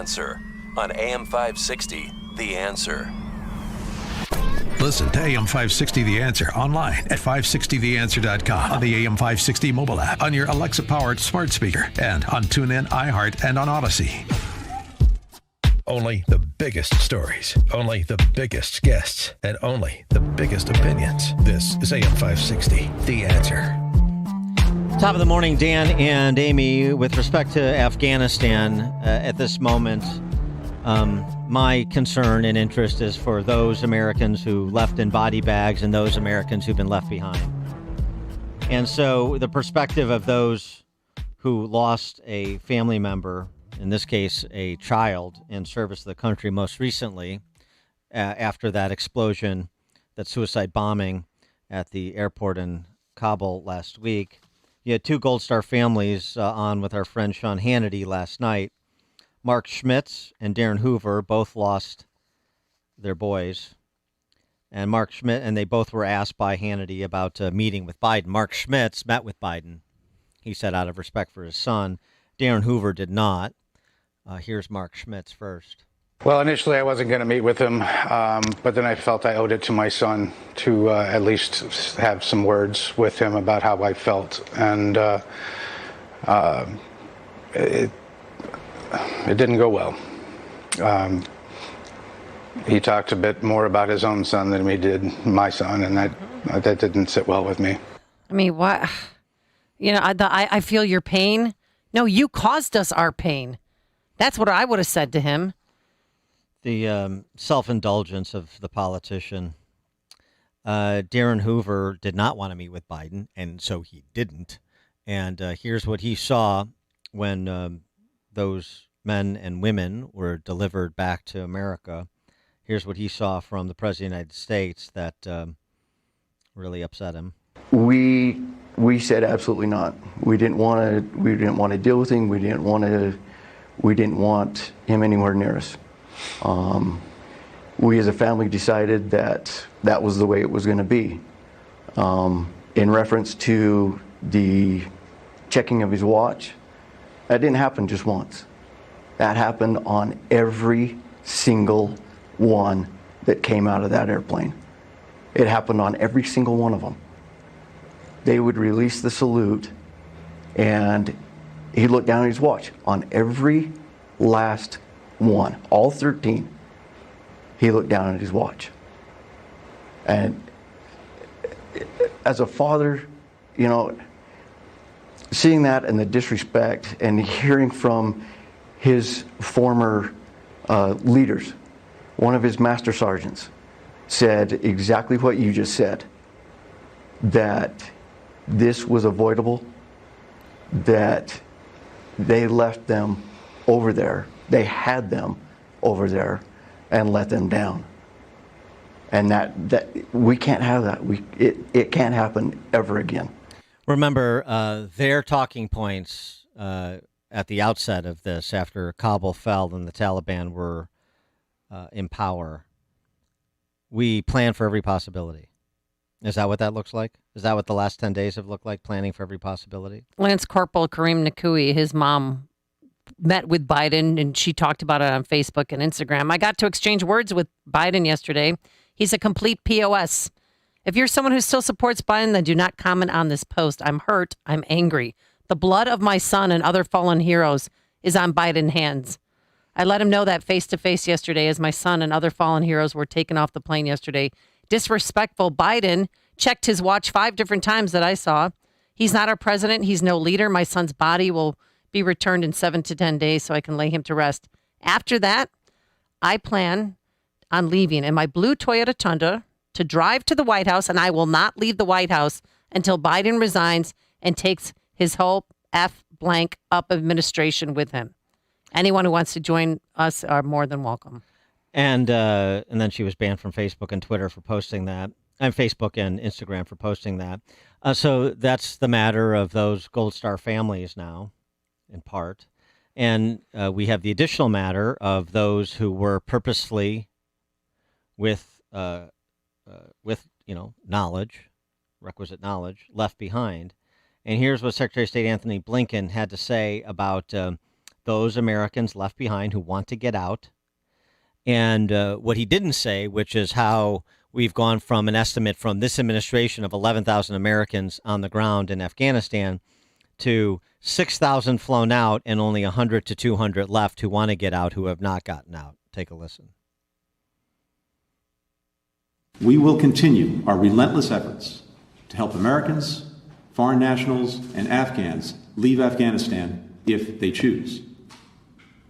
Answer on AM 560, The Answer. Listen to AM 560 The Answer online at 560theanswer.com, on the AM 560 mobile app, on your Alexa-powered smart speaker, and on TuneIn, iHeart, and on Odyssey. Only the biggest stories, only the biggest guests, and only the biggest opinions. This is AM 560 The Answer. Top of the morning, Dan and Amy. With respect to Afghanistan, at this moment, my concern and interest is for those Americans who left in body bags and those Americans who've been left behind. And so the perspective of those who lost a family member, in this case, a child, in service to the country most recently, after that explosion, that suicide bombing at the airport in Kabul last week. You had two Gold Star families on with our friend Sean Hannity last night. Mark Schmitz and Darren Hoover both lost their boys. And Mark Schmidt, and they both were asked by Hannity about meeting with Biden. Mark Schmitz met with Biden, he said, out of respect for his son. Darren Hoover did not. Here's Mark Schmitz first. Well, initially I wasn't going to meet with him, but then I felt I owed it to my son to at least have some words with him about how I felt. And it didn't go well. He talked a bit more about his own son than he did my son, and that didn't sit well with me. I mean, what? You know, I feel your pain. No, you caused us our pain. That's what I would have said to him. The self-indulgence of the politician. Darren Hoover did not want to meet with Biden, and so he didn't. And here's what he saw when those men and women were delivered back to America. Here's what he saw from the President of the United States that really upset him. We said absolutely not. We didn't want to deal with him. We didn't want him anywhere near us. We as a family decided that was the way it was going to be. In reference to the checking of his watch, that didn't happen just once. That happened on every single one that came out of that airplane. It happened on every single one of them. They would release the salute, and he looked down at his watch on every last one, all 13. He looked down at his watch. And as a father, you know, seeing that and the disrespect and hearing from his former leaders, one of his master sergeants said exactly what you just said, that this was avoidable, that they left them over there. They had them over there and let them down. And that we can't have that. It can't happen ever again. Remember, their talking points at the outset of this, after Kabul fell and the Taliban were in power, we plan for every possibility. Is that what that looks like? Is that what the last 10 days have looked like, planning for every possibility? Lance Corporal Kareem Nakui, his mom, met with Biden, and she talked about it on Facebook and Instagram. I got to exchange words with Biden yesterday. He's a complete POS. If you're someone who still supports Biden, then do not comment on this post. I'm hurt. I'm angry. The blood of my son and other fallen heroes is on Biden's hands. I let him know that face-to-face yesterday as my son and other fallen heroes were taken off the plane yesterday. Disrespectful. Biden checked his watch 5 different times that I saw. He's not our president. He's no leader. My son's body will be returned in 7 to 10 days so I can lay him to rest. After that, I plan on leaving in my blue Toyota Tundra to drive to the White House, and I will not leave the White House until Biden resigns and takes his whole F-blank up administration with him. Anyone who wants to join us are more than welcome. And then she was banned from Facebook and Twitter for posting that, and Facebook and Instagram for posting that. So that's the matter of those Gold Star families now, in part. And we have the additional matter of those who were purposely with knowledge, requisite knowledge, left behind. And here's what Secretary of State Anthony Blinken had to say about the those Americans left behind who want to get out. And what he didn't say, which is how we've gone from an estimate from this administration of 11,000 Americans on the ground in Afghanistan to 6,000 flown out and only 100 to 200 left who want to get out, who have not gotten out. Take a listen. We will continue our relentless efforts to help Americans, foreign nationals, and Afghans leave Afghanistan if they choose.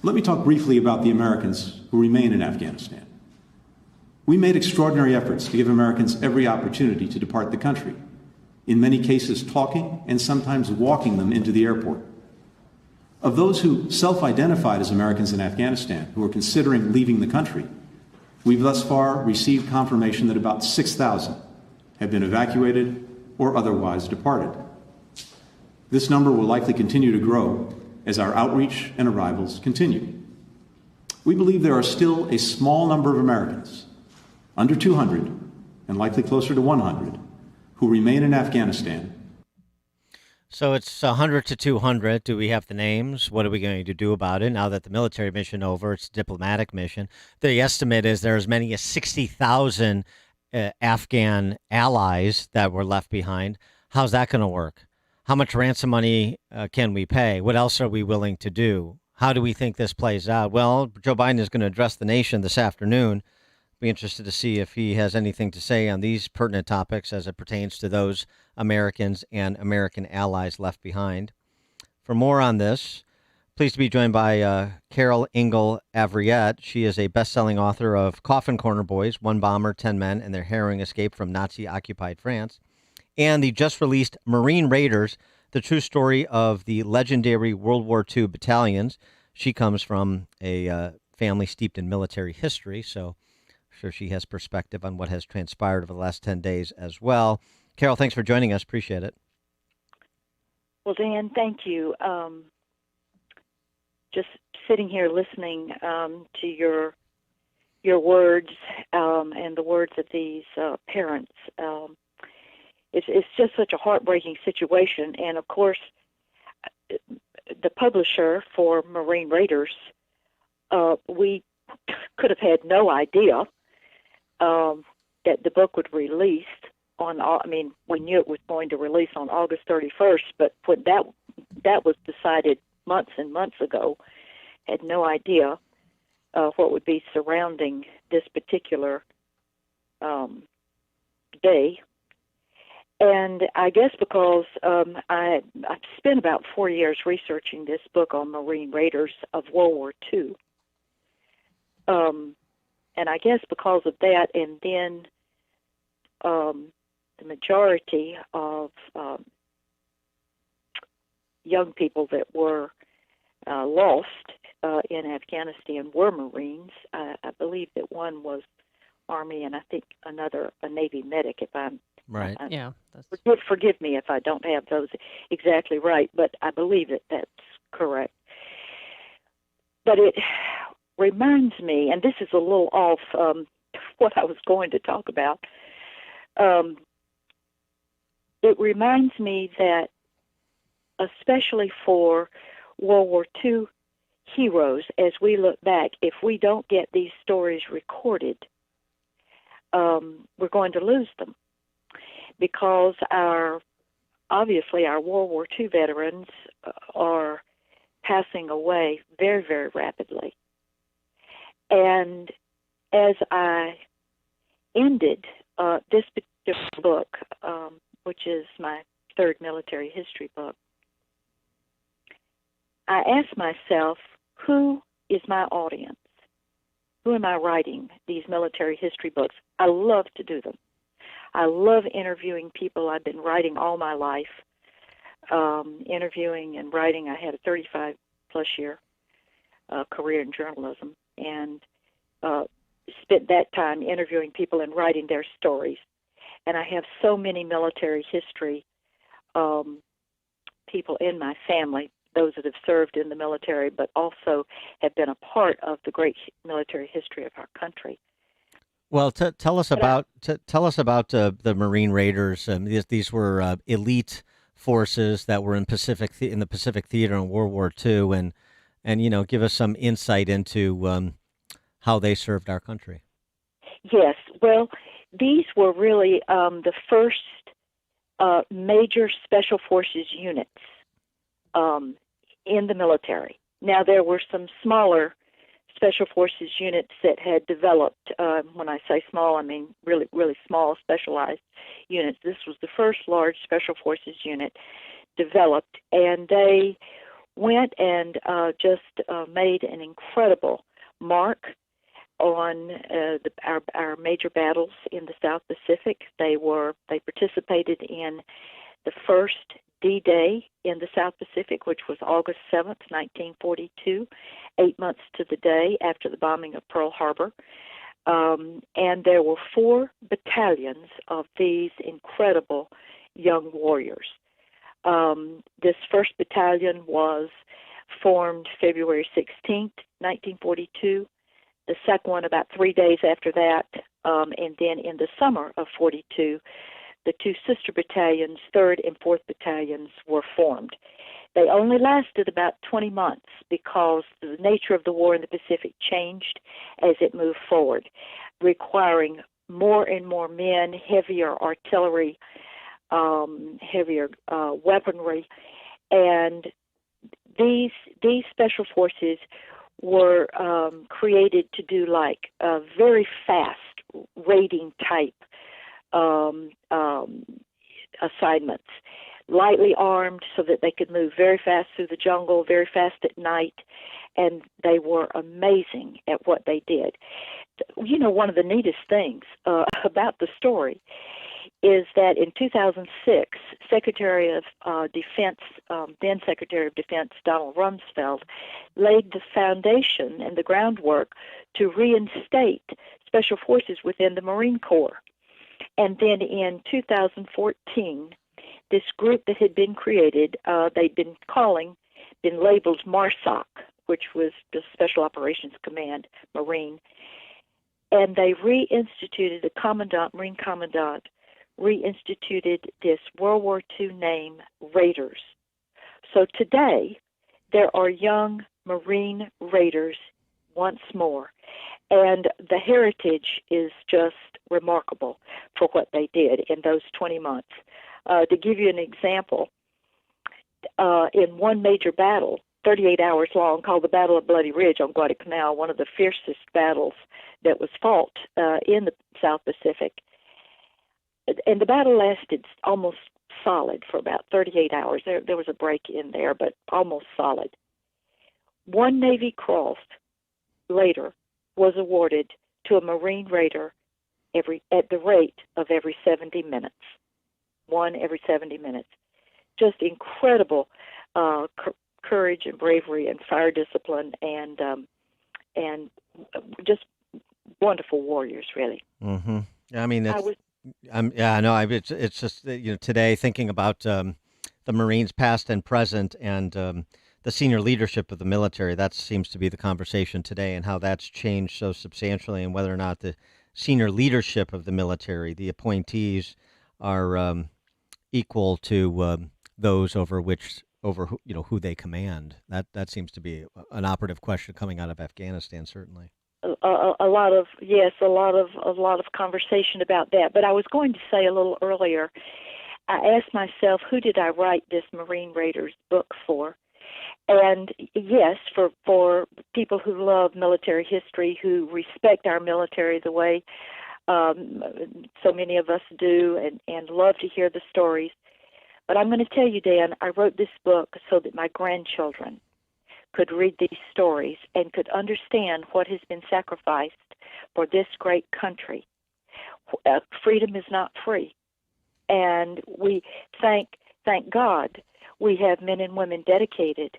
Let me talk briefly about the Americans who remain in Afghanistan. We made extraordinary efforts to give Americans every opportunity to depart the country, in many cases talking and sometimes walking them into the airport. Of those who self-identified as Americans in Afghanistan who are considering leaving the country, we've thus far received confirmation that about 6,000 have been evacuated or otherwise departed. This number will likely continue to grow as our outreach and arrivals continue. We believe there are still a small number of Americans, under 200 and likely closer to 100, who remain in Afghanistan. So it's 100 to 200. Do we have the names? What are we going to do about it now that the military mission over? It's a diplomatic mission. The estimate is there are as many as 60,000 Afghan allies that were left behind. How's that going to work? How much ransom money can we pay? What else are we willing to do? How do we think this plays out? Well, Joe Biden is going to address the nation this afternoon. Be interested to see if he has anything to say on these pertinent topics as it pertains to those Americans and American allies left behind. For more on this, pleased to be joined by Carole Engle Avriett. She is a best-selling author of Coffin Corner Boys, One Bomber, 10 Men, and Their Harrowing Escape from Nazi-Occupied France, and the just-released Marine Raiders, the true story of the legendary World War II battalions. She comes from a family steeped in military history, so I'm sure she has perspective on what has transpired over the last 10 days as well. Carole, thanks for joining us. Appreciate it. Well, Dan, thank you. Just sitting here listening to your words and the words of these parents, it's just such a heartbreaking situation. And of course, the publisher for Marine Raiders, we could have had no idea that the book would release on. I mean, we knew it was going to release on August 31st, but when that was decided months and months ago. Had no idea what would be surrounding this particular day. And I guess because I've spent about 4 years researching this book on Marine Raiders of World War II. And I guess because of that, and then the majority of young people that were lost in Afghanistan were Marines. I believe that one was Army, and I think another a Navy medic. If I'm right, yeah. Forgive me if I don't have those exactly right, but I believe that that's correct. But it reminds me, and this is a little off what I was going to talk about. It reminds me that, especially for World War II heroes, as we look back, if we don't get these stories recorded, we're going to lose them, because obviously our World War II veterans are passing away very, very rapidly. And as I ended this particular book, which is my third military history book, I asked myself, who is my audience? Who am I writing these military history books? I love to do them. I love interviewing people. I've been writing all my life, interviewing and writing. I had a 35-plus year career in journalism, and spent that time interviewing people and writing their stories. And I have so many military history people in my family, those that have served in the military, but also have been a part of the great military history of our country. Well, tell us about the Marine Raiders. These were elite forces that were in the Pacific Theater in World War II, and and give us some insight into how they served our country. Yes. Well, these were really the first major special forces units in the military. Now, there were some smaller special forces units that had developed. When I say small, I mean really, really small, specialized units. This was the first large special forces unit developed, and they went and just made an incredible mark on our major battles in the South Pacific. They participated in the first D-Day in the South Pacific, which was August 7th, 1942, 8 months to the day after the bombing of Pearl Harbor. And there were 4 battalions of these incredible young warriors. This first battalion was formed February 16th, 1942. The second one about 3 days after that, and then in the summer of 42, the 2 sister battalions, 3rd and 4th battalions, were formed. They only lasted about 20 months because the nature of the war in the Pacific changed as it moved forward, requiring more and more men, heavier artillery, heavier weaponry, and these special forces were created to do like very fast raiding type assignments, lightly armed so that they could move very fast through the jungle, very fast at night, and they were amazing at what they did. One of the neatest things about the story is that in 2006, Secretary of Defense, then Secretary of Defense Donald Rumsfeld, laid the foundation and the groundwork to reinstate special forces within the Marine Corps. And then in 2014, this group that had been created, they'd been labeled MARSOC, which was the Special Operations Command, Marine, and they reinstituted Marine Commandant, reinstituted this World War II name, Raiders. So today, there are young Marine Raiders once more, and the heritage is just remarkable for what they did in those 20 months. To give you an example, in one major battle, 38 hours long, called the Battle of Bloody Ridge on Guadalcanal, one of the fiercest battles that was fought in the South Pacific, and the battle lasted almost solid for about 38 hours. There was a break in there, but almost solid. One Navy Cross later was awarded to a Marine Raider at the rate of every 70 minutes. One every 70 minutes. Just incredible courage and bravery and fire discipline and just wonderful warriors, really. Mm-hmm. I mean, it's just today thinking about the Marines past and present and the senior leadership of the military. That seems to be the conversation today, and how that's changed so substantially, and whether or not the senior leadership of the military, the appointees, are equal to those over who they command. That seems to be an operative question coming out of Afghanistan, certainly. A lot of conversation about that. But I was going to say a little earlier, I asked myself, who did I write this Marine Raiders book for? And yes, for people who love military history, who respect our military the way so many of us do, and love to hear the stories. But I'm going to tell you, Dan, I wrote this book so that my grandchildren could read these stories and could understand what has been sacrificed for this great country. Freedom is not free. And we thank God we have men and women dedicated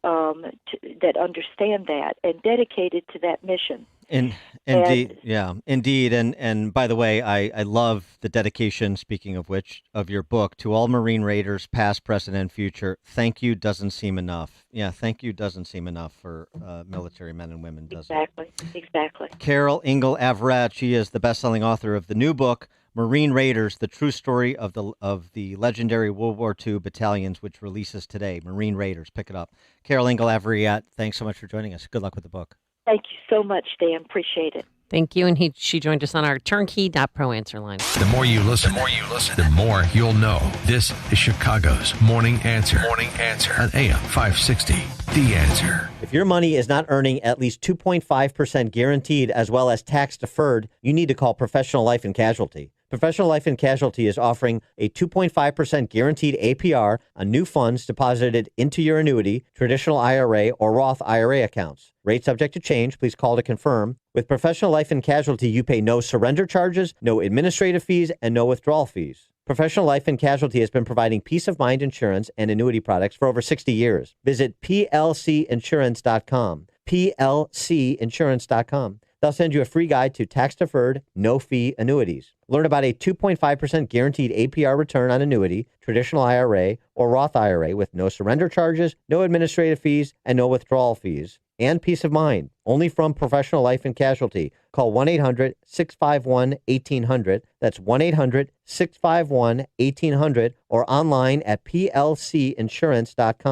that understand that and dedicated to that mission. Indeed. And by the way, I love the dedication, speaking of which, of your book, to all Marine Raiders, past, present, and future. Thank you doesn't seem enough. Yeah, thank you doesn't seem enough for military men and women, does it? Exactly. Carole Engle Avriett, she is the best-selling author of the new book, Marine Raiders, the true story of the legendary World War II battalions, which releases today. Marine Raiders, pick it up. Carole, Engle, Avriett, thanks so much for joining us. Good luck with the book. Thank you so much, Dan. Appreciate it. Thank you. And she joined us on our turnkey.pro answer line. The more you listen, the more you'll know. This is Chicago's Morning Answer. Morning Answer on AM 560. The Answer. If your money is not earning at least 2.5% guaranteed as well as tax deferred, you need to call Professional Life and Casualty. Professional Life and Casualty is offering a 2.5% guaranteed APR on new funds deposited into your annuity, traditional IRA, or Roth IRA accounts. Rate subject to change. Please call to confirm. With Professional Life and Casualty, you pay no surrender charges, no administrative fees, and no withdrawal fees. Professional Life and Casualty has been providing peace of mind insurance and annuity products for over 60 years. Visit plcinsurance.com. plcinsurance.com. They'll send you a free guide to tax-deferred, no-fee annuities. Learn about a 2.5% guaranteed APR return on annuity, traditional IRA, or Roth IRA with no surrender charges, no administrative fees, and no withdrawal fees. And peace of mind, only from Professional Life and Casualty. Call 1-800-651-1800. That's 1-800-651-1800 or online at plcinsurance.com.